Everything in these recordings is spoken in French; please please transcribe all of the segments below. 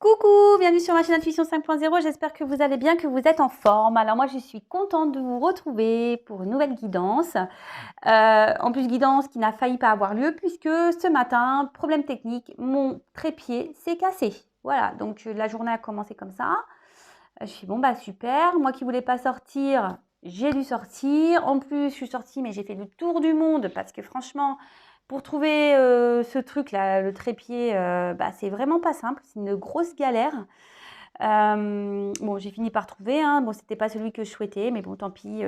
Coucou, bienvenue sur ma chaîne Intuition 5.0, j'espère que vous allez bien, que vous êtes en forme. Alors moi je suis contente de vous retrouver pour une nouvelle guidance. En plus guidance qui n'a failli pas avoir lieu puisque ce matin, problème technique, mon trépied s'est cassé. Voilà, donc la journée a commencé comme ça. Je suis bon bah super, moi qui voulais pas sortir, j'ai dû sortir. En plus je suis sortie mais j'ai fait le tour du monde parce que franchement... Pour trouver ce truc-là, le trépied, bah, c'est vraiment pas simple, c'est une grosse galère. Bon, j'ai fini par trouver, hein. Bon, c'était pas celui que je souhaitais, mais bon, tant pis.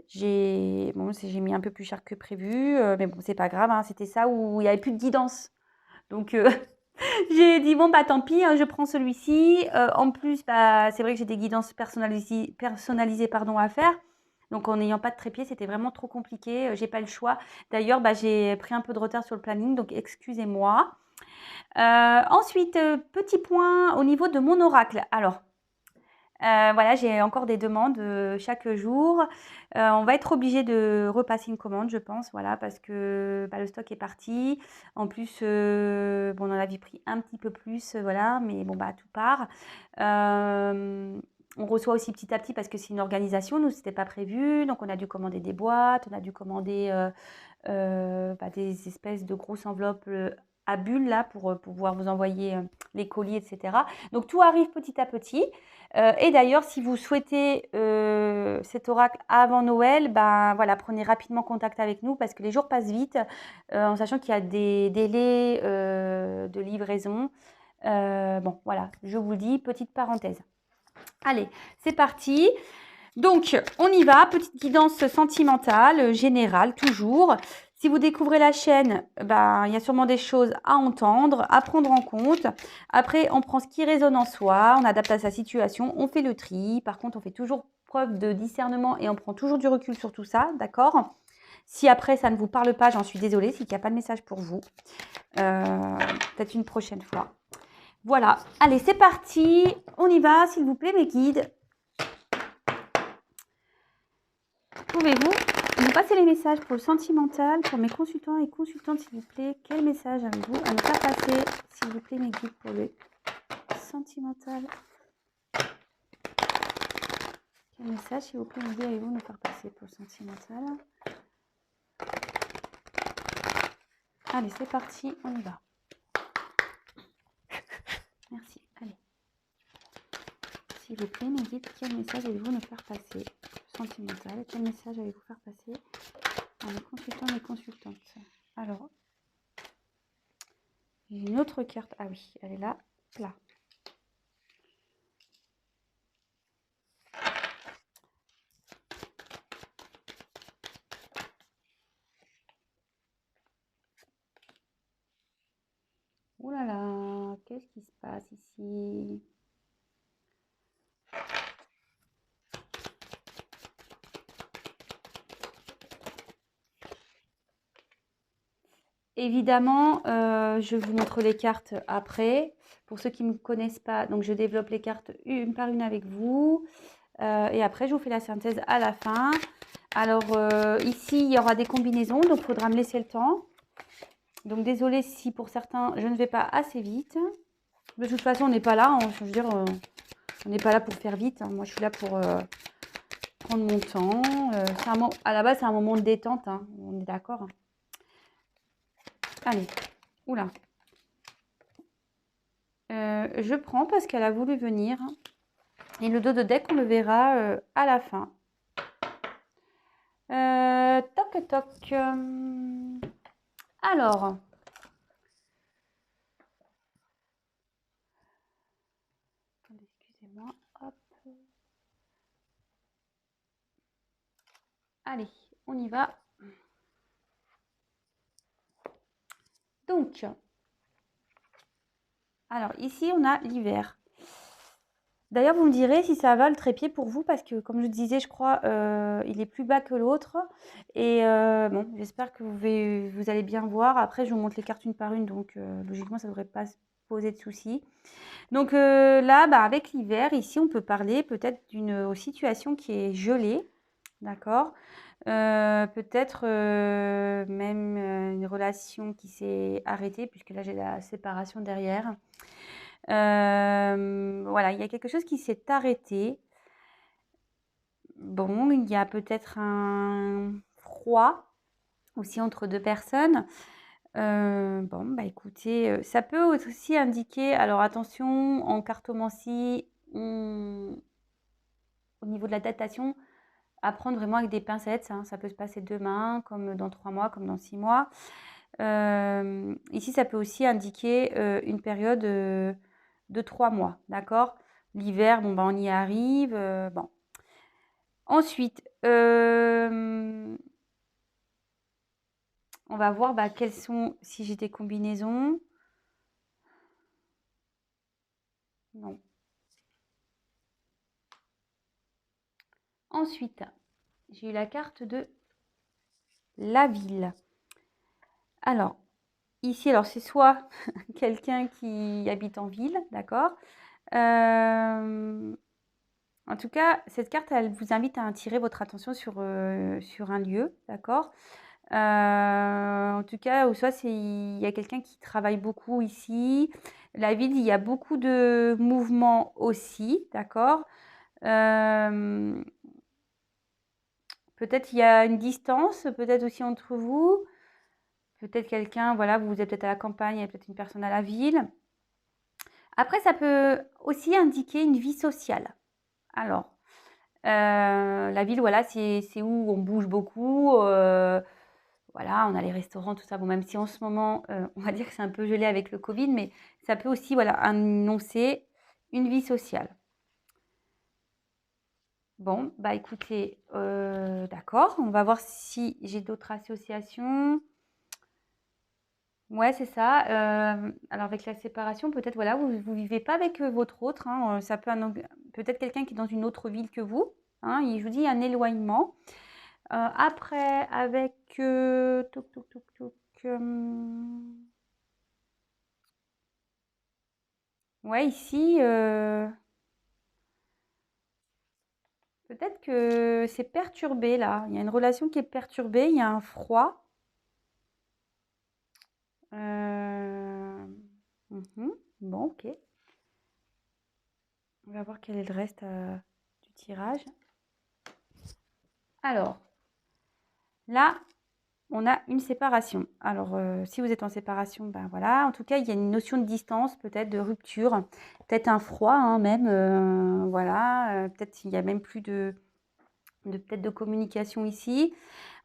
J'ai mis un peu plus cher que prévu, mais bon, c'est pas grave, hein. C'était ça où il y avait plus de guidance. Donc, j'ai dit bon, bah tant pis, hein, je prends celui-ci. En plus, bah, c'est vrai que j'ai des guidances personnalisées pardon, à faire. Donc, en n'ayant pas de trépied, c'était vraiment trop compliqué. J'ai pas le choix. D'ailleurs, bah, j'ai pris un peu de retard sur le planning, donc excusez-moi. Ensuite, petit point au niveau de mon oracle. Alors, voilà, j'ai encore des demandes chaque jour. On va être obligé de repasser une commande, je pense, voilà, parce que bah, le stock est parti. En plus, bon, on en avait pris un petit peu plus, voilà, mais bon, bah, tout part. On reçoit aussi petit à petit parce que c'est une organisation, nous, c'était pas prévu. Donc, on a dû commander des boîtes, on a dû commander bah, des espèces de grosses enveloppes à bulles là pour pouvoir vous envoyer les colis, etc. Donc, tout arrive petit à petit. Et d'ailleurs, si vous souhaitez cet oracle avant Noël, ben voilà, prenez rapidement contact avec nous parce que les jours passent vite, en sachant qu'il y a des délais de livraison. Bon, voilà, je vous le dis, petite parenthèse. Allez, c'est parti. Donc, on y va. Petite guidance sentimentale, générale, toujours. Si vous découvrez la chaîne, ben, il y a sûrement des choses à entendre, à prendre en compte. Après, on prend ce qui résonne en soi, on adapte à sa situation, on fait le tri. Par contre, on fait toujours preuve de discernement et on prend toujours du recul sur tout ça, d'accord? Si après, ça ne vous parle pas, j'en suis désolée, c'est qu'il n'y a pas de message pour vous. Peut-être une prochaine fois. Voilà, allez, c'est parti. On y va, s'il vous plaît, mes guides. Pouvez-vous nous passer les messages pour le sentimental, pour mes consultants et consultantes, s'il vous plaît? Quel message avez-vous à me faire passer, s'il vous plaît, mes guides, pour le sentimental? Quel message, s'il vous plaît, mes guides, avez-vous à me faire passer pour le sentimental? Allez, c'est parti, on y va. Merci, allez. S'il vous plaît, mes guides, quel message avez-vous à me faire passer pour le sentimental? Quel message allez-vous faire passer à mes consultants et mes consultantes? Alors, j'ai une autre carte. Ah oui, elle est là, là. Ouh là là, qu'est-ce qui se passe ici? Évidemment, je vous montre les cartes après. Pour ceux qui ne me connaissent pas, donc je développe les cartes une par une avec vous. Et après, je vous fais la synthèse à la fin. Alors, ici, il y aura des combinaisons, donc il faudra me laisser le temps. Donc, désolée si pour certains, je ne vais pas assez vite. De toute façon, on n'est pas là, je veux dire, on n'est pas là pour faire vite, hein. Moi, je suis là pour prendre mon temps. À la base, c'est un moment de détente, hein. On est d'accord. Allez, oula. Je prends parce qu'elle a voulu venir. Et le dos de deck, on le verra à la fin. Toc toc. Alors. Excusez-moi. Hop. Allez, on y va. Donc. Alors, ici, on a l'hiver. D'ailleurs, vous me direz si ça va le trépied pour vous, parce que comme je disais, je crois, il est plus bas que l'autre. Et bon, j'espère que vous allez bien voir. Après, je vous montre les cartes une par une, donc logiquement, ça ne devrait pas se poser de soucis. Donc là, bah, avec l'hiver, ici, on peut parler peut-être d'une situation qui est gelée, d'accord? Peut-être même une relation qui s'est arrêtée, puisque là, j'ai la séparation derrière. Voilà, il y a quelque chose qui s'est arrêté. Bon, il y a peut-être un froid aussi entre 2 personnes. Bon, bah, écoutez, ça peut aussi indiquer alors attention en cartomancie, au niveau de la datation, à prendre vraiment avec des pincettes, hein. Ça peut se passer demain, comme dans 3 mois, comme dans 6 mois. Ici, ça peut aussi indiquer, une période, de 3 mois, d'accord? L'hiver, bon, bah, on y arrive, bon. Ensuite, on va voir, bah, quelles sont si j'ai des combinaisons. Non. Ensuite, j'ai eu la carte de la ville. Alors, ici, alors c'est soit quelqu'un qui habite en ville, d'accord? En tout cas, cette carte, elle vous invite à attirer votre attention sur un lieu, d'accord? En tout cas, ou soit il y a quelqu'un qui travaille beaucoup ici. La ville, il y a beaucoup de mouvements aussi, d'accord? Peut-être il y a une distance, peut-être aussi entre vous. Peut-être quelqu'un, voilà, vous êtes peut-être à la campagne, il y a peut-être une personne à la ville. Après, ça peut aussi indiquer une vie sociale. Alors, la ville, voilà, c'est où on bouge beaucoup. Voilà, on a les restaurants, tout ça. Bon, même si en ce moment, on va dire que c'est un peu gelé avec le Covid, mais ça peut aussi, voilà, annoncer une vie sociale. Bon, bah écoutez, d'accord, on va voir si j'ai d'autres associations. Ouais, c'est ça. Alors avec la séparation, peut-être, voilà, vous vivez pas avec votre autre, hein, ça peut peut-être quelqu'un qui est dans une autre ville que vous, hein, je vous dis un éloignement. Après, avec toc, toc, toc, toc, ouais, ici, peut-être que c'est perturbé là. Il y a une relation qui est perturbée, il y a un froid. Mhm. Bon, ok. On va voir quel est le reste du tirage. Alors, là, on a une séparation. Alors, si vous êtes en séparation, ben voilà. En tout cas, il y a une notion de distance, peut-être de rupture, peut-être un froid, hein, même. Voilà. Peut-être il y a même plus peut-être de communication ici.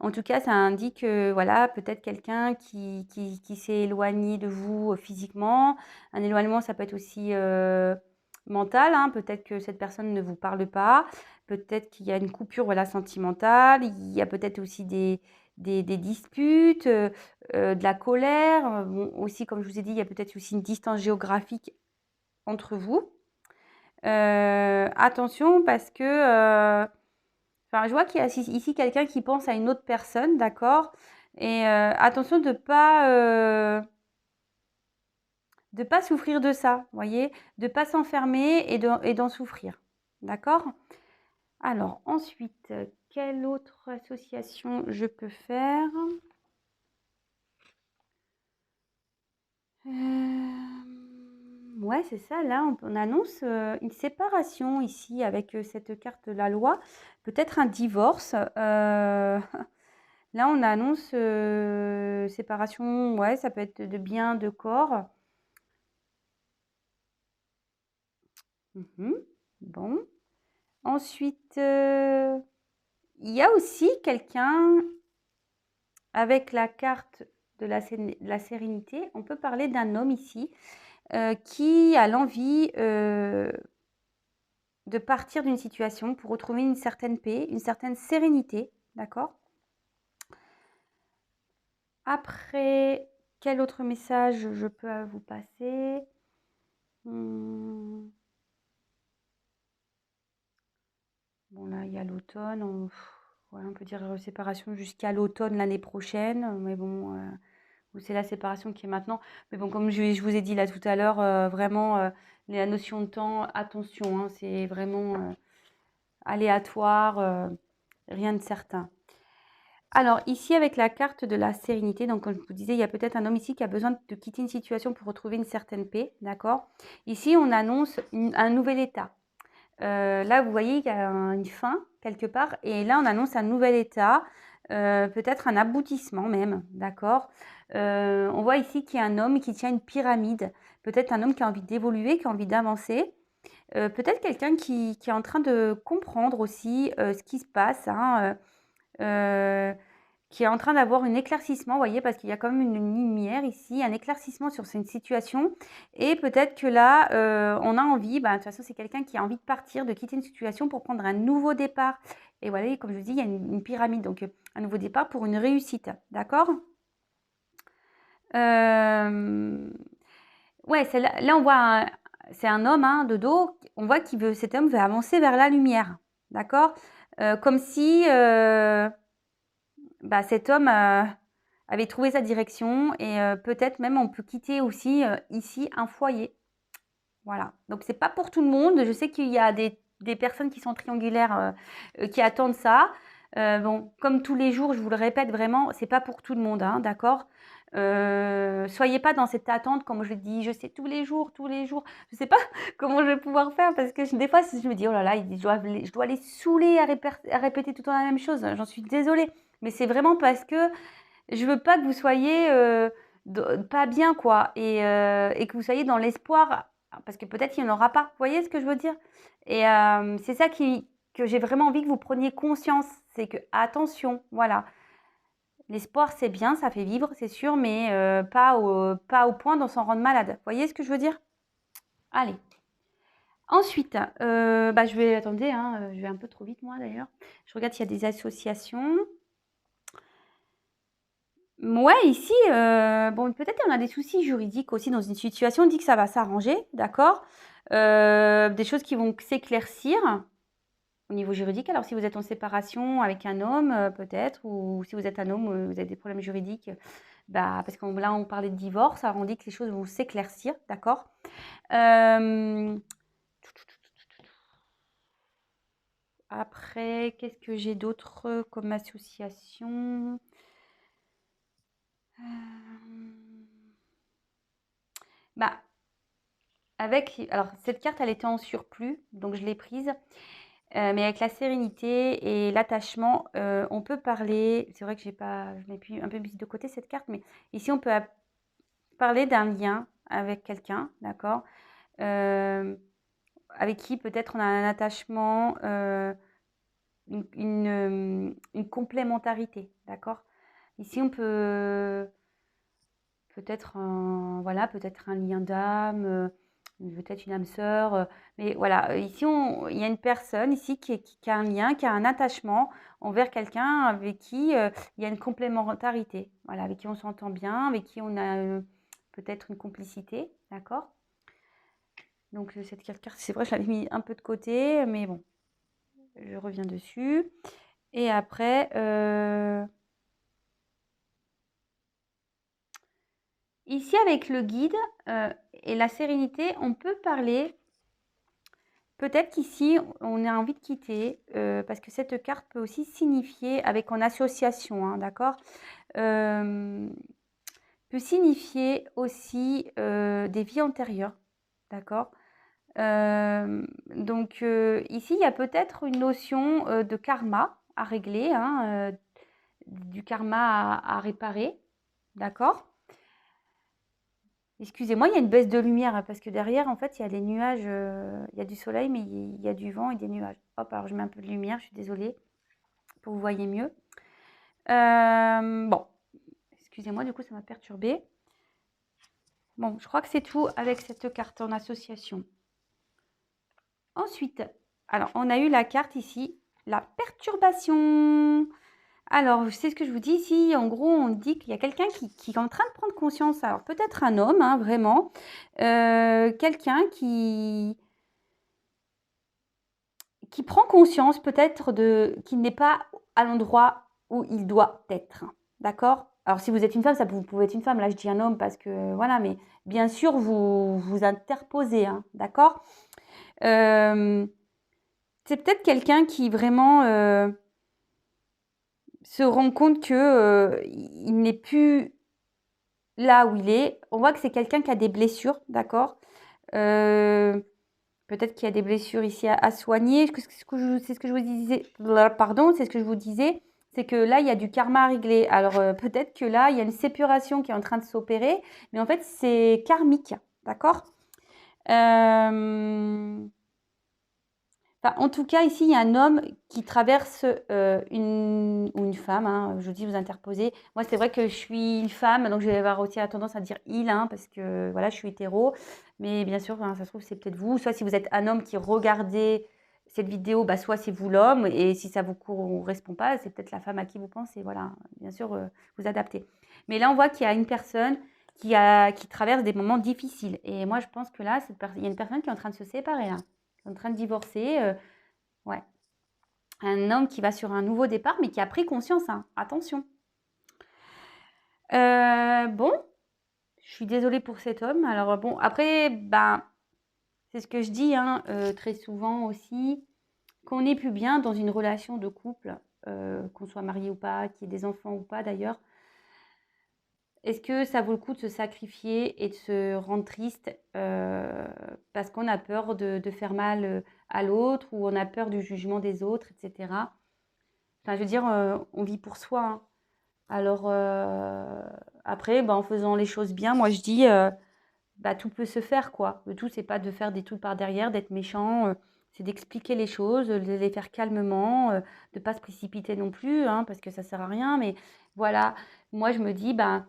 En tout cas, ça indique, voilà, peut-être quelqu'un qui s'est éloigné de vous physiquement. Un éloignement, ça peut être aussi mental, hein. Peut-être que cette personne ne vous parle pas. Peut-être qu'il y a une coupure, voilà, sentimentale. Il y a peut-être aussi des disputes, de la colère. Bon, aussi, comme je vous ai dit, il y a peut-être aussi une distance géographique entre vous. Attention parce que enfin, je vois qu'il y a ici quelqu'un qui pense à une autre personne, d'accord? Et attention de pas souffrir de ça, vous voyez? De pas s'enfermer et d'en souffrir, d'accord? Alors ensuite, quelle autre association je peux faire? Ouais, c'est ça, là, on annonce, une séparation ici avec, cette carte de la loi, peut-être un divorce, là, on annonce, séparation, ouais, ça peut être de biens, de corps. Mmh. Bon. Ensuite, il y a aussi quelqu'un avec la carte de la sérénité. On peut parler d'un homme ici, qui a l'envie, de partir d'une situation pour retrouver une certaine paix, une certaine sérénité, d'accord? Après, quel autre message je peux vous passer? Mmh. Bon là, il y a l'automne, ouais, on peut dire, séparation jusqu'à l'automne l'année prochaine, mais bon, ou c'est la séparation qui est maintenant. Mais bon, comme je vous ai dit là tout à l'heure, vraiment, la notion de temps, attention, hein, c'est vraiment, aléatoire, rien de certain. Alors ici, avec la carte de la sérénité, donc comme je vous disais, il y a peut-être un homme ici qui a besoin de quitter une situation pour retrouver une certaine paix, d'accord? Ici, on annonce un nouvel état. Là, vous voyez, il y a une fin quelque part et là, on annonce un nouvel état, peut-être un aboutissement même, d'accord? On voit ici qu'il y a un homme qui tient une pyramide, peut-être un homme qui a envie d'évoluer, qui a envie d'avancer, peut-être quelqu'un qui est en train de comprendre aussi, ce qui se passe, hein, qui est en train d'avoir un éclaircissement, vous voyez, parce qu'il y a quand même une lumière ici, un éclaircissement sur une situation. Et peut-être que là, on a envie, bah, de toute façon, c'est quelqu'un qui a envie de partir, de quitter une situation pour prendre un nouveau départ. Et voilà, comme je vous dis, il y a une pyramide, donc un nouveau départ pour une réussite. D'accord? Ouais, là, on voit, c'est un homme hein, de dos, on voit cet homme veut avancer vers la lumière. D'accord? Comme si bah, cet homme avait trouvé sa direction et peut-être même on peut quitter aussi ici un foyer. Voilà. Donc c'est pas pour tout le monde. Je sais qu'il y a des personnes qui sont triangulaires qui attendent ça. Bon, comme tous les jours, je vous le répète vraiment, c'est pas pour tout le monde, hein, d'accord? Soyez pas dans cette attente, comme je dis, je sais tous les jours. Je sais pas comment je vais pouvoir faire parce que des fois, je me dis, oh là là, je dois les saouler à répéter tout le temps la même chose. J'en suis désolée. Mais c'est vraiment parce que je veux pas que vous soyez pas bien, quoi, et que vous soyez dans l'espoir, parce que peut-être qu'il n'y en aura pas. Vous voyez ce que je veux dire? Et c'est ça que j'ai vraiment envie que vous preniez conscience. C'est que, attention, voilà, l'espoir c'est bien, ça fait vivre, c'est sûr, mais pas au point d'en s'en rendre malade. Vous voyez ce que je veux dire? Allez. Ensuite, bah, attendez, hein, je vais un peu trop vite moi d'ailleurs. Je regarde s'il y a des associations. Ouais, ici, bon, peut-être on a des soucis juridiques aussi dans une situation. On dit que ça va s'arranger, d'accord? Des choses qui vont s'éclaircir au niveau juridique. Alors, si vous êtes en séparation avec un homme, peut-être, ou si vous êtes un homme, vous avez des problèmes juridiques, bah, parce que là, on parlait de divorce, alors on dit que les choses vont s'éclaircir, d'accord? Après, qu'est-ce que j'ai d'autre comme association? Bah, alors cette carte, elle était en surplus, donc je l'ai prise. Mais avec la sérénité et l'attachement, on peut parler. C'est vrai que je l'ai un peu mise de côté cette carte, mais ici on peut parler d'un lien avec quelqu'un, d'accord, avec qui peut-être on a un attachement, une complémentarité, d'accord. Ici on peut peut-être voilà, peut-être un lien d'âme, peut-être une âme sœur, mais voilà, ici il y a une personne ici qui a un lien, qui a un attachement envers quelqu'un avec qui, il y a une complémentarité. Voilà, avec qui on s'entend bien, avec qui on a, peut-être une complicité, d'accord? Donc cette carte, c'est vrai, je l'avais mis un peu de côté, mais bon, je reviens dessus et après, ici avec le guide, et la sérénité, on peut parler. Peut-être qu'ici, on a envie de quitter, parce que cette carte peut aussi signifier, avec en association, hein, d'accord, peut signifier aussi des vies antérieures, d'accord. Donc ici, il y a peut-être une notion de karma à régler, hein, du karma à réparer, d'accord. Excusez-moi, il y a une baisse de lumière hein, parce que derrière, en fait, il y a les nuages, il y a du soleil, mais il y a du vent et des nuages. Hop, alors je mets un peu de lumière, je suis désolée, pour que vous voyez mieux. Bon, excusez-moi, du coup, ça m'a perturbée. Bon, je crois que c'est tout avec cette carte en association. Ensuite, alors, on a eu la carte ici, la perturbation. Alors, c'est ce que je vous dis ici. En gros, on dit qu'il y a quelqu'un qui est en train de prendre conscience. Alors, peut-être un homme, hein, vraiment. Quelqu'un qui prend conscience peut-être qu'il n'est pas à l'endroit où il doit être. D'accord? Alors, si vous êtes une femme, vous pouvez être une femme. Là, je dis un homme parce que, voilà, mais bien sûr, vous vous interposez, hein, d'accord? C'est peut-être quelqu'un qui vraiment se rend compte que il n'est plus là où il est. On voit que c'est quelqu'un qui a des blessures, d'accord. Peut-être qu'il y a des blessures ici à soigner. C'est ce que je vous disais. Pardon, c'est ce que je vous disais. C'est que là, il y a du karma à régler. Alors, peut-être que là, il y a une séparation qui est en train de s'opérer. Mais en fait, c'est karmique. D'accord. Enfin, en tout cas, ici, il y a un homme qui traverse ou une femme. Hein, je vous dis, vous interposez. Moi, c'est vrai que je suis une femme, donc je vais avoir aussi la tendance à dire il, hein, parce que voilà, je suis hétéro. Mais bien sûr, hein, ça se trouve, c'est peut-être vous. Soit si vous êtes un homme qui regardez cette vidéo, bah, soit c'est vous l'homme. Et si ça ne vous correspond pas, c'est peut-être la femme à qui vous pensez. Voilà, bien sûr, vous adaptez. Mais là, on voit qu'il y a une personne qui traverse des moments difficiles. Et moi, je pense que là, il y a une personne qui est en train de se séparer, là, en train de divorcer. Ouais. Un homme qui va sur un nouveau départ, mais qui a pris conscience, hein. Attention. Bon, je suis désolée pour cet homme. Alors bon, après, ben, c'est ce que je dis hein, très souvent aussi, qu'on n'est plus bien dans une relation de couple, qu'on soit marié ou pas, qu'il y ait des enfants ou pas d'ailleurs. Est-ce que ça vaut le coup de se sacrifier et de se rendre triste parce qu'on a peur de faire mal à l'autre ou on a peur du jugement des autres, etc. Enfin, je veux dire, on vit pour soi. Hein. Alors, après, bah, en faisant les choses bien, moi je dis, bah, tout peut se faire, quoi. Le tout, c'est pas de faire des trucs par derrière, d'être méchant, c'est d'expliquer les choses, de les faire calmement, de pas se précipiter non plus, hein, parce que ça sert à rien. Mais voilà, moi je me dis, bah,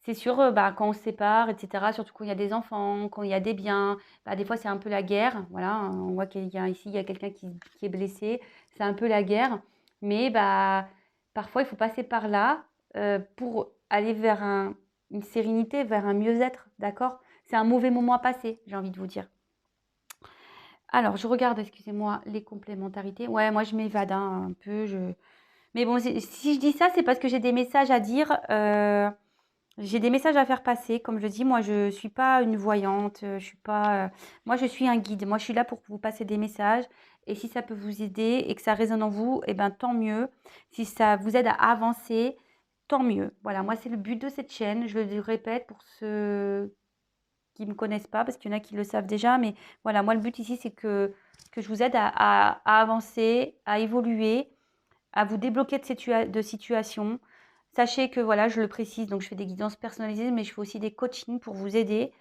c'est sûr, bah, quand on se sépare, etc., surtout quand il y a des enfants, quand il y a des biens, bah, des fois c'est un peu la guerre. Voilà, hein, on voit qu'il y a ici, il y a quelqu'un qui est blessé, c'est un peu la guerre. Mais bah, parfois, il faut passer par là pour aller vers une sérénité, vers un mieux-être, d'accord? C'est un mauvais moment à passer, j'ai envie de vous dire. Alors, je regarde, excusez-moi, les complémentarités. Ouais, moi, je m'évade hein, un peu. Mais bon, si je dis ça, c'est parce que j'ai des messages à dire. J'ai des messages à faire passer. Comme je dis, moi, je suis pas une voyante. Je suis pas. Moi, je suis un guide. Moi, je suis là pour vous passer des messages. Et si ça peut vous aider et que ça résonne en vous, eh ben, tant mieux. Si ça vous aide à avancer, tant mieux. Voilà, moi, c'est le but de cette chaîne. Je le répète pour ceux qui ne me connaissent pas, parce qu'il y en a qui le savent déjà. Mais voilà, moi, le but ici, c'est que je vous aide à avancer, à évoluer, à vous débloquer de situations. Sachez que voilà, je le précise, donc je fais des guidances personnalisées, mais je fais aussi des coachings pour vous aider.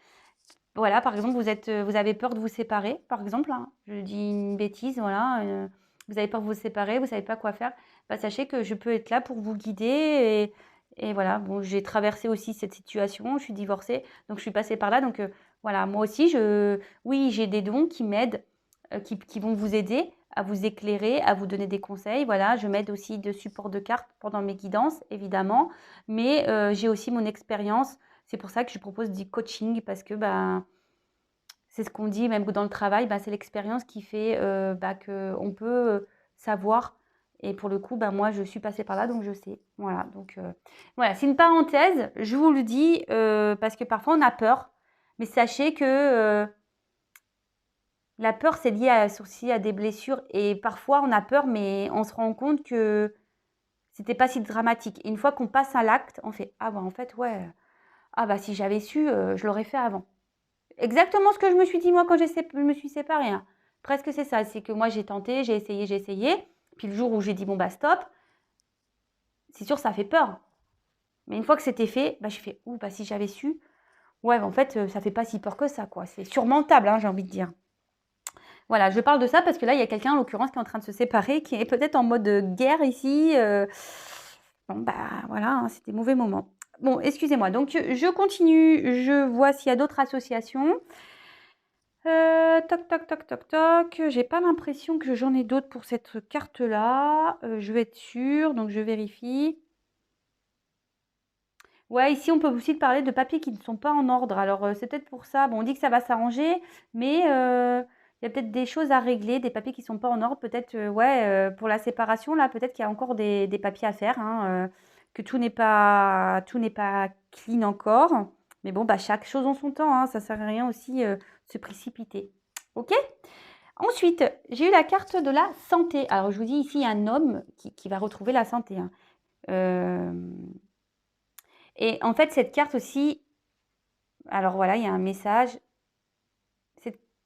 Voilà, par exemple, vous avez peur de vous séparer, par exemple, hein, je dis une bêtise, voilà, vous avez peur de vous séparer, vous savez pas quoi faire. Bah, sachez que je peux être là pour vous guider et voilà. Bon, j'ai traversé aussi cette situation, je suis divorcée, donc je suis passée par là. Donc voilà, moi aussi, oui, j'ai des dons qui m'aident, qui vont vous aider à vous éclairer, à vous donner des conseils. Voilà, je m'aide aussi de support de cartes pendant mes guidances, évidemment, mais j'ai aussi mon expérience. C'est pour ça que je propose du coaching parce que bah, c'est ce qu'on dit même dans le travail, bah, c'est l'expérience qui fait bah, qu'on peut savoir. Et pour le coup, bah, moi, je suis passée par là, donc je sais. Voilà, donc voilà, c'est une parenthèse, je vous le dis, parce que parfois on a peur. Mais sachez que la peur, c'est lié aussi à des blessures. Et parfois, on a peur, mais on se rend compte que c'était pas si dramatique. Et une fois qu'on passe à l'acte, on fait ah bah en fait ouais, ah bah si j'avais su, je l'aurais fait avant. Exactement ce que je me suis dit moi quand je me suis séparée. Hein. Presque c'est ça, c'est que moi j'ai tenté, j'ai essayé, j'ai essayé. Puis le jour où j'ai dit bon bah stop, c'est sûr ça fait peur. Mais une fois que c'était fait, bah je fais ouh bah si j'avais su, ouais bah, en fait ça fait pas si peur que ça quoi. C'est surmontable hein, j'ai envie de dire. Voilà, je parle de ça parce que là, il y a quelqu'un, en l'occurrence, qui est en train de se séparer, qui est peut-être en mode guerre ici. Bon, bah voilà, hein, c'était mauvais moment. Bon, excusez-moi. Donc, je continue. Je vois s'il y a d'autres associations. Toc, toc, toc, toc, toc. J'ai pas l'impression que j'en ai d'autres pour cette carte-là. Je vais être sûre, donc je vérifie. Ouais, ici, on peut aussi parler de papiers qui ne sont pas en ordre. Alors, c'est peut-être pour ça. Bon, on dit que ça va s'arranger, mais il y a peut-être des choses à régler, des papiers qui ne sont pas en ordre. Peut-être, ouais, pour la séparation, là, peut-être qu'il y a encore des papiers à faire, hein, que tout n'est pas clean encore. Mais bon, bah, chaque chose en son temps, hein, ça sert à rien aussi de se précipiter. OK? Ensuite, j'ai eu la carte de la santé. Alors, je vous dis ici, il y a un homme qui va retrouver la santé. Hein. Et en fait, cette carte aussi, alors voilà, il y a un message.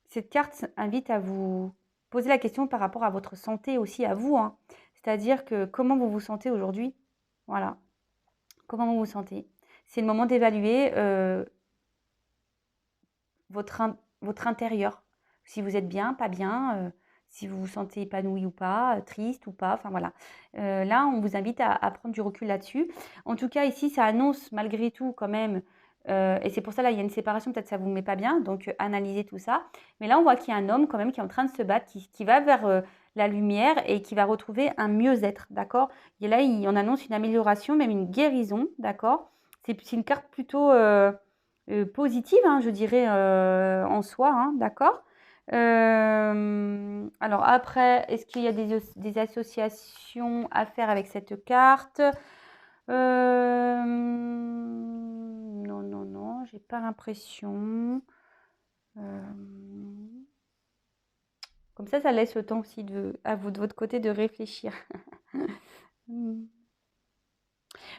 Cette carte invite à vous poser la question par rapport à votre santé aussi, à vous, hein. C'est-à-dire que comment vous vous sentez aujourd'hui? Voilà, comment vous vous sentez? C'est le moment d'évaluer votre intérieur. Si vous êtes bien, pas bien, si vous vous sentez épanoui ou pas, triste ou pas, enfin voilà. Là, on vous invite à prendre du recul là-dessus. En tout cas, ici, ça annonce malgré tout quand même, et c'est pour ça là, il y a une séparation, peut-être ça vous met pas bien, donc analysez tout ça. Mais là, on voit qu'il y a un homme quand même qui est en train de se battre, qui va vers la lumière et qui va retrouver un mieux-être, d'accord? Et là, on annonce une amélioration, même une guérison, d'accord? C'est une carte plutôt positive, hein, je dirais, en soi, hein, d'accord? Alors après, est-ce qu'il y a des associations à faire avec cette carte? Non, non, non, j'ai pas l'impression. Comme ça laisse le temps aussi à vous de votre côté de réfléchir. Hmm.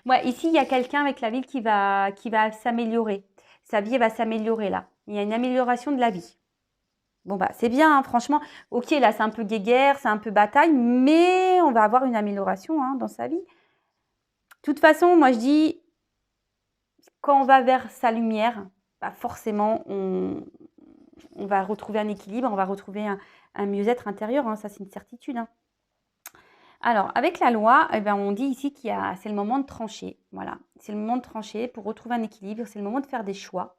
Ouais, ici, il y a quelqu'un avec la ville qui va s'améliorer. Sa vie va s'améliorer là. Il y a une amélioration de la vie. Bon, bah, c'est bien, hein, franchement. Ok, là, c'est un peu guéguerre, c'est un peu bataille, mais on va avoir une amélioration hein, dans sa vie. De toute façon, moi, je dis, quand on va vers sa lumière, bah, forcément, on va retrouver un équilibre, on va retrouver un mieux-être intérieur. Hein, ça, c'est une certitude. Hein. Alors, avec la loi, eh ben, on dit ici c'est le moment de trancher. Voilà, c'est le moment de trancher pour retrouver un équilibre, c'est le moment de faire des choix.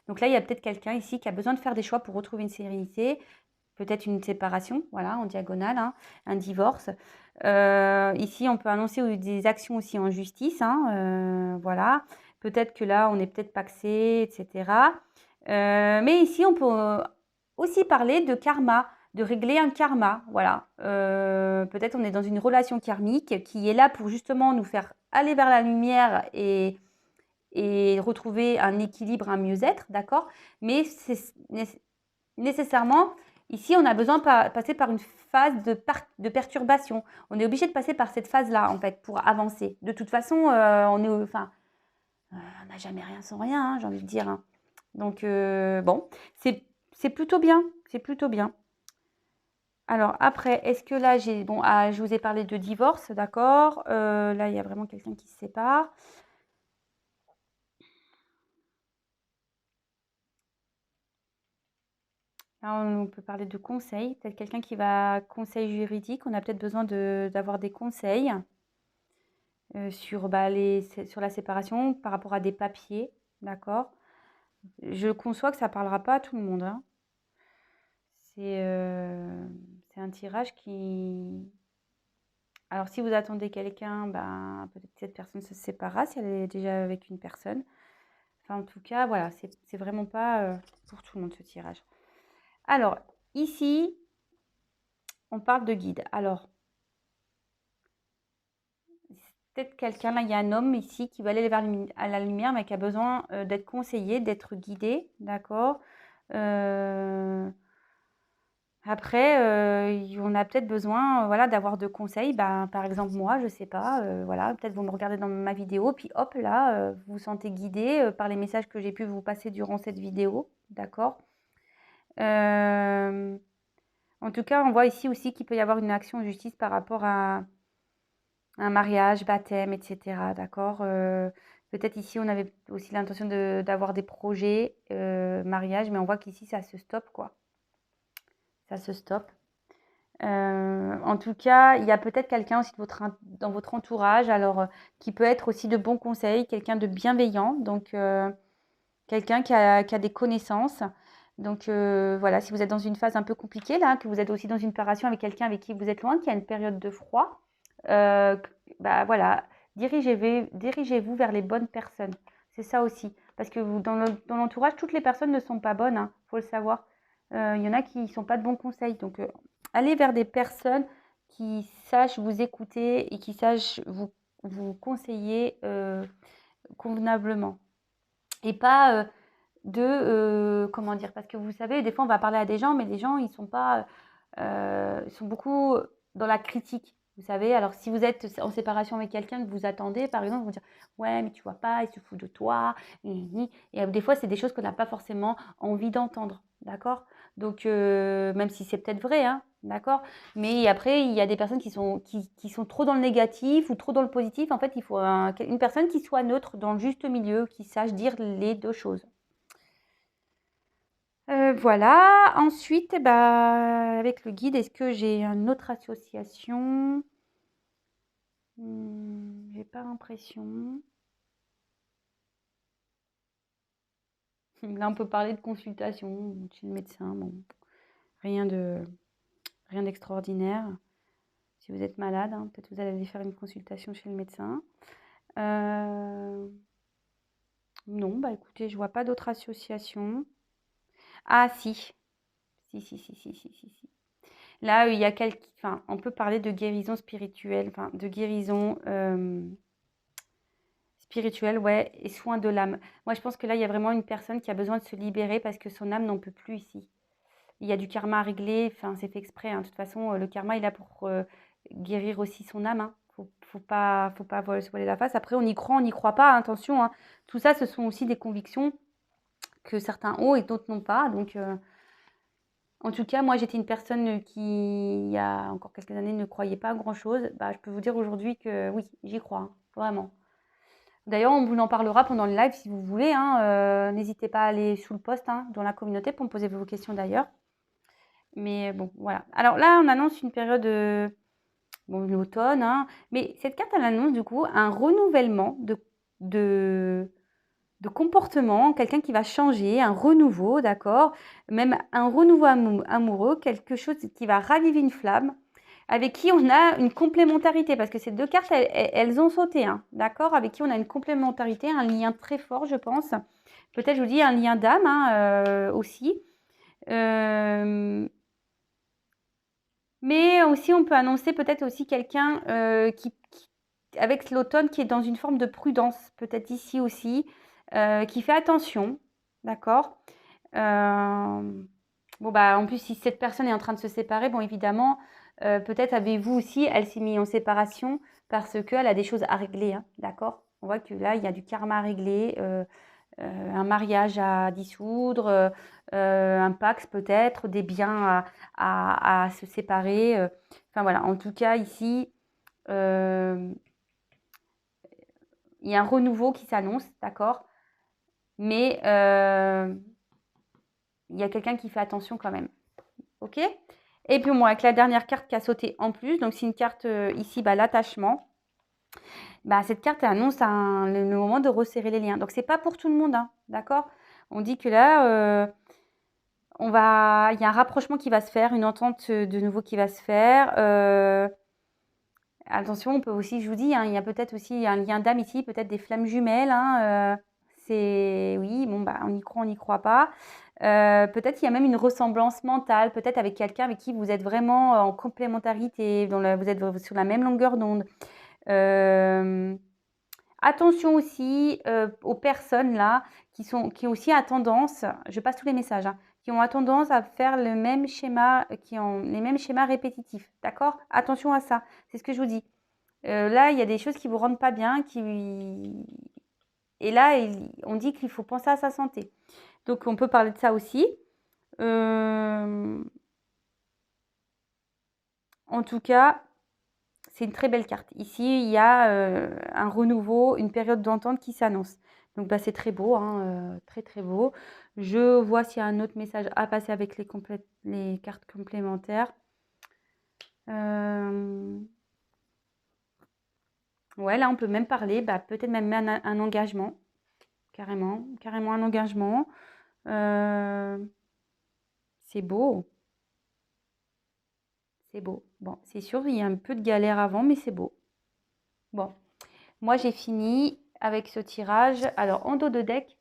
Donc là, il y a peut-être quelqu'un ici qui a besoin de faire des choix pour retrouver une sérénité, peut-être une séparation, voilà, en diagonale, hein, un divorce. Ici, on peut annoncer des actions aussi en justice, hein, voilà. Peut-être que là, on est peut-être paxé, etc. Mais ici, on peut aussi parler de karma, de régler un karma, voilà. Peut-être on est dans une relation karmique qui est là pour justement nous faire aller vers la lumière et retrouver un équilibre, un mieux-être, d'accord? Mais nécessairement, ici, on a besoin de passer par une phase de perturbation. On est obligé de passer par cette phase-là, en fait, pour avancer. De toute façon, on n'a jamais rien sans rien, hein, j'ai envie de dire. Hein. Donc, bon, c'est plutôt bien. C'est plutôt bien. Alors, après, est-ce que là, bon, je vous ai parlé de divorce, d'accord? Là, il y a vraiment quelqu'un qui se sépare. Là, on peut parler de conseils. Peut-être quelqu'un qui va conseil juridique. On a peut-être besoin d'avoir des conseils sur, sur la séparation par rapport à des papiers, d'accord? Je conçois que ça ne parlera pas à tout le monde. Hein. C'est un tirage qui... Alors, si vous attendez quelqu'un, ben, peut-être que cette personne se séparera si elle est déjà avec une personne. Enfin, en tout cas, voilà, c'est vraiment pas pour tout le monde ce tirage. Alors, ici, on parle de guide. Alors, peut-être quelqu'un, là, il y a un homme ici qui va aller vers à la lumière, mais qui a besoin d'être conseillé, d'être guidé, d'accord? Après, on a peut-être besoin, voilà, d'avoir de conseils. Ben, par exemple, moi, je sais pas, voilà, peut-être vous me regardez dans ma vidéo, puis hop, là, vous vous sentez guidé par les messages que j'ai pu vous passer durant cette vidéo, d'accord? En tout cas, on voit ici aussi qu'il peut y avoir une action en justice par rapport à un mariage, baptême, etc., d'accord? Peut-être ici, on avait aussi l'intention d'avoir des projets, mariage, mais on voit qu'ici, ça se stoppe, quoi. Ça se stoppe. En tout cas, il y a peut-être quelqu'un aussi dans votre entourage, alors qui peut être aussi de bons conseils, quelqu'un de bienveillant, donc quelqu'un qui a des connaissances. Donc voilà, si vous êtes dans une phase un peu compliquée, là, que vous êtes aussi dans une séparation avec quelqu'un avec qui vous êtes loin, qui a une période de froid, bah voilà, dirigez-vous vers les bonnes personnes. C'est ça aussi. Parce que dans l'entourage, toutes les personnes ne sont pas bonnes, hein, faut le savoir. Il y en a qui ne sont pas de bons conseils. Donc, allez vers des personnes qui sachent vous écouter et qui sachent vous conseiller convenablement. Et pas comment dire, parce que vous savez, des fois, on va parler à des gens, mais les gens, ils sont pas, ils sont beaucoup dans la critique. Vous savez, alors si vous êtes en séparation avec quelqu'un que vous attendez, par exemple, vous dire ouais, mais tu vois pas, il se fout de toi. Et des fois, c'est des choses qu'on n'a pas forcément envie d'entendre, d'accord? Donc, même si c'est peut-être vrai, hein, d'accord? Mais après, il y a des personnes qui sont trop dans le négatif ou trop dans le positif. En fait, il faut une personne qui soit neutre dans le juste milieu, qui sache dire les deux choses. Voilà. Ensuite, bah, avec le guide, est-ce que j'ai une autre association? J'ai pas l'impression. Là, on peut parler de consultation chez le médecin. Bon, rien de rien d'extraordinaire. Si vous êtes malade, hein, peut-être vous allez aller faire une consultation chez le médecin. Non, bah écoutez, je vois pas d'autres associations. Ah si, si. Là, il y a enfin, on peut parler de guérison spirituelle, enfin, de guérison spirituelle, ouais, et soin de l'âme. Moi, je pense que là, il y a vraiment une personne qui a besoin de se libérer parce que son âme n'en peut plus ici. Il y a du karma à régler, enfin, c'est fait exprès, hein. De toute façon, le karma, il est là pour guérir aussi son âme, hein. Faut pas se voiler la face. Après, on y croit, on n'y croit pas, hein, attention, hein. Tout ça, ce sont aussi des convictions que certains ont et d'autres n'ont pas. Donc, en tout cas, moi, j'étais une personne qui, il y a encore quelques années, ne croyait pas à grand-chose. Bah, je peux vous dire aujourd'hui que oui, j'y crois, hein, vraiment. D'ailleurs, on vous en parlera pendant le live si vous voulez, hein. N'hésitez pas à aller sous le post, hein, dans la communauté pour me poser vos questions d'ailleurs. Mais bon, voilà. Alors là, on annonce une période, bon, l'automne, hein, mais cette carte, elle annonce du coup un renouvellement de, de comportement, quelqu'un qui va changer, un renouveau, d'accord? Même un renouveau amoureux, quelque chose qui va raviver une flamme, avec qui on a une complémentarité, parce que ces deux cartes, elles ont sauté, hein, d'accord? Avec qui on a une complémentarité, un lien très fort, je pense. Peut-être, je vous dis, un lien d'âme, hein, aussi. Mais aussi, on peut annoncer peut-être aussi quelqu'un avec l'automne, qui est dans une forme de prudence, peut-être ici aussi, qui fait attention, d'accord? Bon, bah, en plus, si cette personne est en train de se séparer, bon, évidemment, peut-être avez-vous aussi, elle s'est mise en séparation parce qu'elle a des choses à régler, hein, d'accord? On voit que là, il y a du karma à régler, un mariage à dissoudre, un Pax peut-être, des biens à se séparer. Enfin voilà, en tout cas ici, il y a un renouveau qui s'annonce, d'accord? Mais il y a quelqu'un qui fait attention quand même. Ok? Et puis moi, avec la dernière carte qui a sauté en plus, donc c'est une carte ici, bah, l'attachement. Bah, cette carte elle annonce le moment de resserrer les liens. Donc c'est pas pour tout le monde, hein, d'accord? On dit que là, il y a un rapprochement qui va se faire, une entente de nouveau qui va se faire. Attention, on peut aussi, je vous dis, hein, il y a peut-être aussi un lien d'âme ici, peut-être des flammes jumelles, hein, oui, bon, bah, on y croit pas. Peut-être qu'il y a même une ressemblance mentale, peut-être avec quelqu'un avec qui vous êtes vraiment en complémentarité, vous êtes sur la même longueur d'onde. Attention aussi aux personnes là qui ont aussi à tendance, je passe tous les messages, hein, qui ont à tendance à faire le même schéma, qui ont les mêmes schémas répétitifs. D'accord? Attention à ça. C'est ce que je vous dis. Là, il y a des choses qui vous rendent pas bien, et là, on dit qu'il faut penser à sa santé. Donc, on peut parler de ça aussi. En tout cas, c'est une très belle carte. Ici, il y a un renouveau, une période d'entente qui s'annonce. Donc, bah, c'est très beau, hein, très très beau. Je vois s'il y a un autre message à passer avec les cartes complémentaires. Ouais, là, on peut même parler, bah, peut-être même un engagement, carrément un engagement. C'est beau, c'est beau. Bon, c'est sûr, il y a un peu de galère avant, mais c'est beau. Bon, moi, j'ai fini avec ce tirage. Alors, en dos de deck,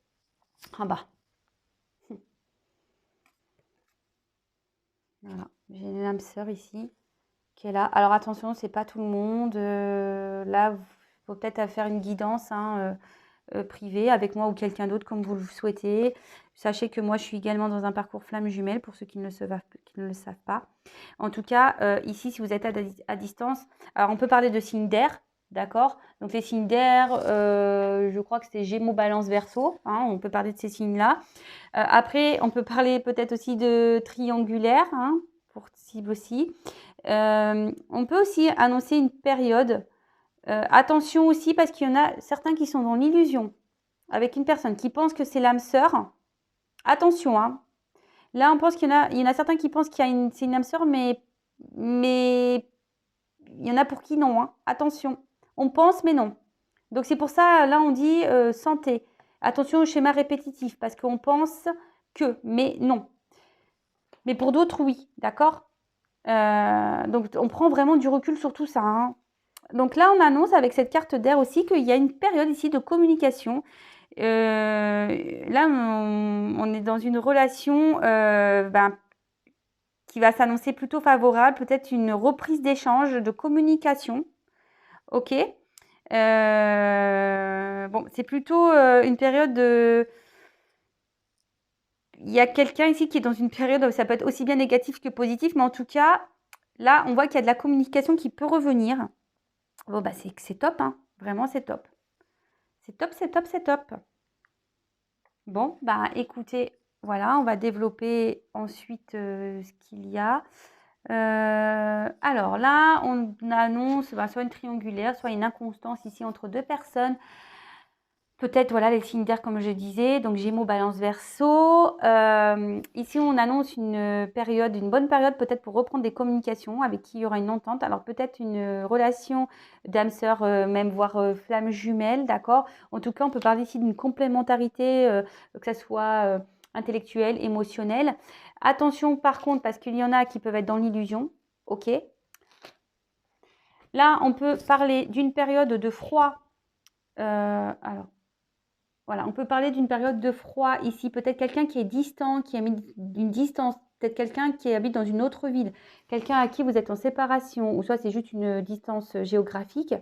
en bas. Voilà, j'ai l'âme sœur ici qui est là. Alors attention, c'est pas tout le monde. Là, il faut peut-être faire une guidance, hein, privé avec moi ou quelqu'un d'autre comme vous le souhaitez. Sachez que moi, je suis également dans un parcours flamme jumelle pour ceux qui ne le savent pas. En tout cas, ici, si vous êtes à distance, alors on peut parler de signes d'air, d'accord? Donc les signes d'air, je crois que c'est Gémeaux, Balance, Verseau, hein, on peut parler de ces signes-là. Après, on peut parler peut-être aussi de triangulaire, hein, pour cible aussi. On peut aussi annoncer une période. Attention aussi parce qu'il y en a certains qui sont dans l'illusion avec une personne qui pense que c'est l'âme sœur. Attention, hein. Là, on pense qu'il y en a certains qui pensent c'est une âme sœur, mais il y en a pour qui non, hein. Attention. On pense, mais non. Donc c'est pour ça, là, on dit santé. Attention au schéma répétitif, parce qu'on pense que, mais non. Mais pour d'autres, oui, d'accord? Donc on prend vraiment du recul sur tout ça, hein. Donc là, on annonce avec cette carte d'air aussi qu'il y a une période ici de communication. Là, on est dans une relation qui va s'annoncer plutôt favorable, peut-être une reprise d'échange, de communication. Ok. Bon, c'est plutôt une période de... Il y a quelqu'un ici qui est dans une période où ça peut être aussi bien négatif que positif, mais en tout cas, là, on voit qu'il y a de la communication qui peut revenir. Bon, bah, c'est top, hein. Vraiment, c'est top. C'est top, c'est top, c'est top. Bon, bah, écoutez, voilà, on va développer ensuite ce qu'il y a. Alors là, on annonce soit une triangulaire, soit une inconstance ici entre deux personnes. Peut-être, voilà, les signes d'air, comme je disais, donc Gémeaux, Balance, Verseau. Ici, on annonce une bonne période peut-être pour reprendre des communications avec qui il y aura une entente. Alors, peut-être une relation d'âme sœur, même voire flamme jumelle, d'accord? En tout cas, on peut parler ici d'une complémentarité, que ça soit intellectuelle, émotionnelle. Attention, par contre, parce qu'il y en a qui peuvent être dans l'illusion, ok? Là, on peut parler d'une période de froid. Alors, voilà, on peut parler d'une période de froid ici. Peut-être quelqu'un qui est distant, qui a mis une distance. Peut-être quelqu'un qui habite dans une autre ville. Quelqu'un à qui vous êtes en séparation. Ou soit c'est juste une distance géographique.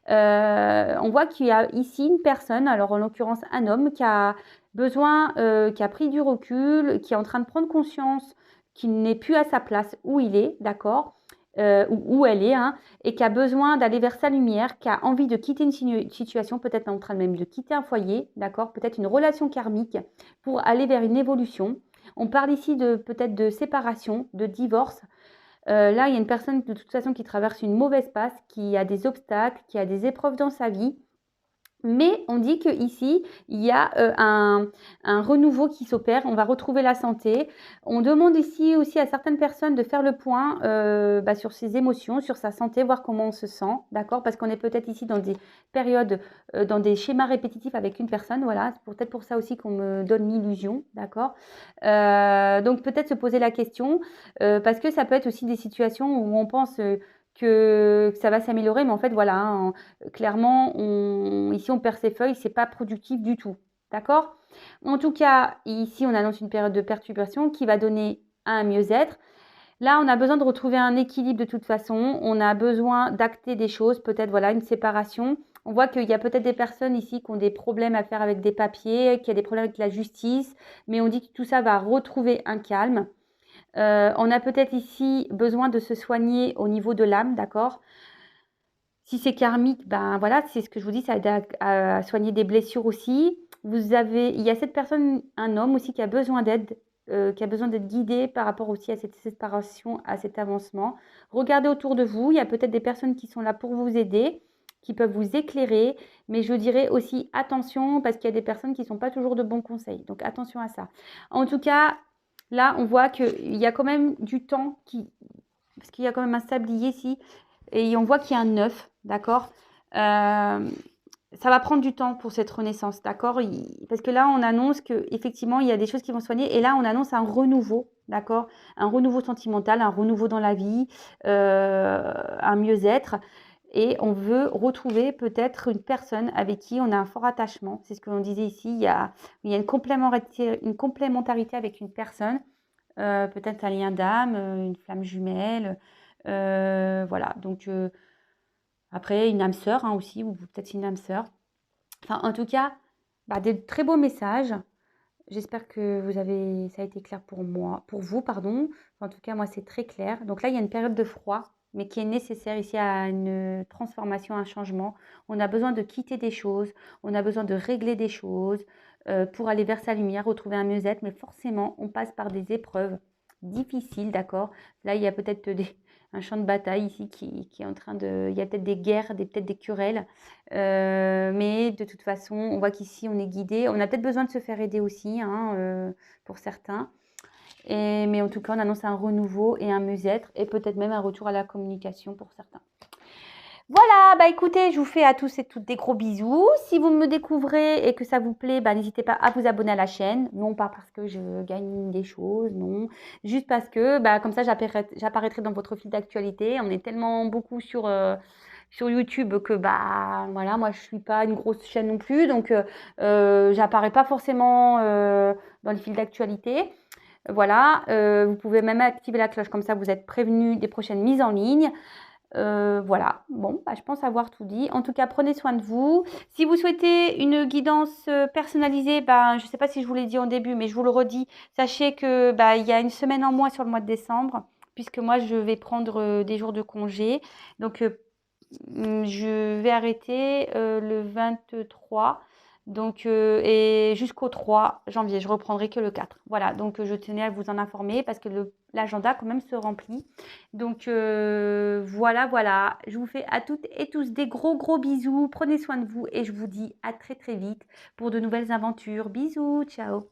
On voit qu'il y a ici une personne, alors en l'occurrence un homme, qui a besoin, qui a pris du recul, qui est en train de prendre conscience qu'il n'est plus à sa place où il est, d'accord? Où elle est, hein, et qui a besoin d'aller vers sa lumière, qui a envie de quitter une situation, peut-être en train même de quitter un foyer, d'accord, peut-être une relation karmique pour aller vers une évolution. On parle ici de peut-être de séparation, de divorce. Là, il y a une personne de toute façon qui traverse une mauvaise passe, qui a des obstacles, qui a des épreuves dans sa vie. Mais on dit qu'ici, il y a un renouveau qui s'opère, on va retrouver la santé. On demande ici aussi à certaines personnes de faire le point sur ses émotions, sur sa santé, voir comment on se sent, d'accord? Parce qu'on est peut-être ici dans des périodes, dans des schémas répétitifs avec une personne, voilà. C'est peut-être pour ça aussi qu'on me donne l'illusion, d'accord? Donc peut-être se poser la question, parce que ça peut être aussi des situations où on pense... que ça va s'améliorer, mais en fait, voilà, hein, clairement, ici, on perd ses feuilles, c'est pas productif du tout. D'accord? En tout cas, ici, on annonce une période de perturbation qui va donner un mieux-être. Là, on a besoin de retrouver un équilibre de toute façon. On a besoin d'acter des choses, peut-être, voilà, une séparation. On voit qu'il y a peut-être des personnes ici qui ont des problèmes à faire avec des papiers, qui a des problèmes avec la justice, mais on dit que tout ça va retrouver un calme. On a peut-être ici besoin de se soigner au niveau de l'âme, d'accord? Si c'est karmique, ben voilà, c'est ce que je vous dis, ça aide à soigner des blessures aussi. Il y a cette personne, un homme aussi, qui a besoin d'aide, qui a besoin d'être guidé par rapport aussi à cette séparation, à cet avancement. Regardez autour de vous, il y a peut-être des personnes qui sont là pour vous aider, qui peuvent vous éclairer, mais je dirais aussi attention parce qu'il y a des personnes qui ne sont pas toujours de bons conseils. Donc attention à ça. En tout cas, là, on voit qu'il y a quand même du temps parce qu'il y a quand même un sablier ici. Et on voit qu'il y a un 9, d'accord? Ça va prendre du temps pour cette renaissance, d'accord? Parce que là, on annonce qu'effectivement, il y a des choses qui vont soigner. Et là, on annonce un renouveau, d'accord? Un renouveau sentimental, un renouveau dans la vie, un mieux-être. Et on veut retrouver peut-être une personne avec qui on a un fort attachement. C'est ce que l'on disait ici. Il y a une complémentarité avec une personne. Peut-être un lien d'âme, une flamme jumelle. Voilà, donc après une âme sœur, hein, aussi, ou peut-être une âme sœur. Enfin, en tout cas, des très beaux messages. J'espère que ça a été clair pour vous, pardon. En tout cas, moi, c'est très clair. Donc là, il y a une période de froid, mais qui est nécessaire ici à une transformation, un changement. On a besoin de quitter des choses, on a besoin de régler des choses pour aller vers sa lumière, retrouver un mieux-être. Mais forcément, on passe par des épreuves difficiles, d'accord? Là, il y a peut-être un champ de bataille ici qui est en train de... Il y a peut-être des guerres, peut-être des querelles. Mais de toute façon, on voit qu'ici, on est guidé. On a peut-être besoin de se faire aider aussi, hein, pour certains. Mais en tout cas, on annonce un renouveau et un mieux-être et peut-être même un retour à la communication pour certains. Voilà, écoutez, je vous fais à tous et toutes des gros bisous. Si vous me découvrez et que ça vous plaît, n'hésitez pas à vous abonner à la chaîne. Non pas parce que je gagne des choses, non. Juste parce que comme ça, j'apparaîtrai dans votre fil d'actualité. On est tellement beaucoup sur YouTube que voilà, moi je suis pas une grosse chaîne non plus, donc j'apparais pas forcément dans le fil d'actualité. Voilà, vous pouvez même activer la cloche, comme ça vous êtes prévenu des prochaines mises en ligne. Voilà, bon, je pense avoir tout dit. En tout cas, prenez soin de vous. Si vous souhaitez une guidance personnalisée, je ne sais pas si je vous l'ai dit au début, mais je vous le redis, sachez que il y a une semaine en moins sur le mois de décembre, puisque moi je vais prendre des jours de congé. Donc je vais arrêter le 23. Donc, et jusqu'au 3 janvier, je reprendrai que le 4. Voilà, donc je tenais à vous en informer parce que l'agenda quand même se remplit. Donc voilà, voilà. Je vous fais à toutes et tous des gros gros bisous. Prenez soin de vous et je vous dis à très très vite pour de nouvelles aventures. Bisous, ciao.